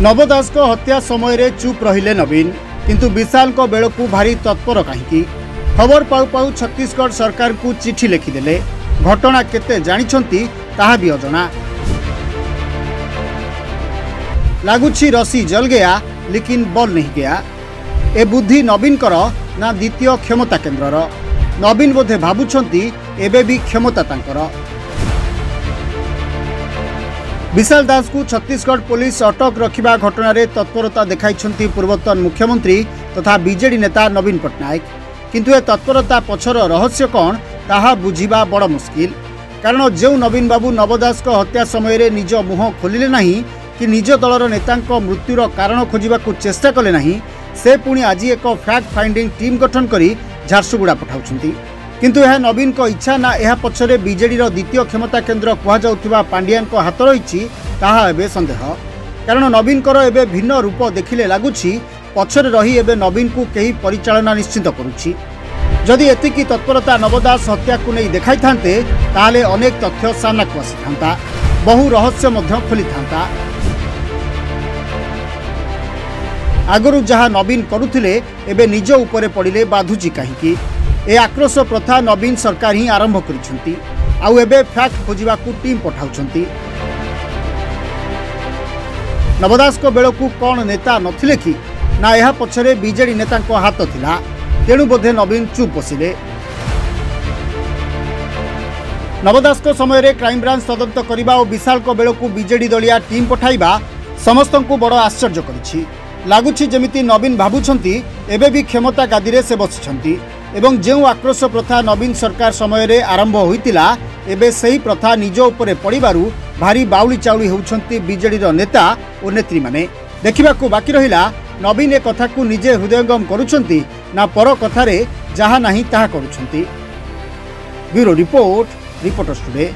नव दास को हत्या समय रे चुप रहिले नवीन, किंतु विशाल को बेल को भारी तत्पर कहीं खबर पाऊ पाऊ छत्तीसगढ़ सरकार को चिठी लिखिदेले। घटना केते जानिछंती ताहा भी अजना। लगुछि रसी जल गया लेकिन बल नहीं गया। ए बुद्धि नवीन कर ना द्वितीय क्षमता केन्द्रर। नवीन बोधे भावुछंती एबे भी क्षमता तांकर। विशाल दास को छत्तीसगढ़ पुलिस अटक रखिबा घटना रे तत्परता देखाइछंती पूर्वतन मुख्यमंत्री तथा बीजेडी नेता नवीन पट्टनायक। किंतु ए तत्परता पछर रहस्य कौन ताहा बुझिबा बड़ मुश्किल। कारण जो नवीन बाबू नवदास को हत्या समय रे निज मुह खोलिले नहीं कि निज दलर नेतांको मृत्युर कारण खोजिबा को चेष्टा कले नहीं, से पुणी आज एक फैक्ट फाइंडिंग टीम गठन करी झारसुगुड़ा पठाउछंती। किंतु यह नवीन को इच्छा ना यह पछरे बीजेडी द्वितीय क्षमता केन्द्र कहजाउथिबा पांडियान को हाथ रही ताहा एबे संदेह। कारण नवीन कर एबे भिन्न रूप देखिले लगुछि पछरे रही एबे नवीन को कहीं परिचालना निश्चित करुछि। जदि एतिकी तत्परता नवदास हत्या को नहीं देखाई थांते ताले अनेक तथ्य सामना को आसी थांता, बहु रहस्य मध्य खोली थांता। आगरू जहाँ नवीन करुथिले एबे निज उपरे पड़िले बाधुची कहीं। ए आक्रोश प्रथा नवीन सरकार ही आरंभ करिसेंती। आउ एबे फैक्ट खोजिबा को टीम पठाउछंती। नवदास को बेल को कौन नेता नथिले कि ना यह पछरे बीजेडी नेता को हाथ थिला, तेणु बोधे नवीन चुप बसिले। नवदास को समय रे क्राइम ब्रांच तदंत करिबा और विशाल को बेल को बीजेडी दलिया टीम पठाइबा समस्त को बड़ आश्चर्य करिछि। लगुछि जेमिति नवीन भावुछंती एबे भी क्षमता गादी रे से बसिछंती एवं जो आक्रोश प्रथा नवीन सरकार समय रे आरंभ होइतिला एबे सही प्रथा निज उपरे पड़िबारु भारी बाउली चाउली होउछंती बीजेडी रो नेता और नेत्री माने। देखिबाकू बाकी रहिला नवीन ए कथा को निजे हृदयंगम करुछंती ना पर कथारे जहा नाही ताहा करुछंती। Bureau report, reporters today.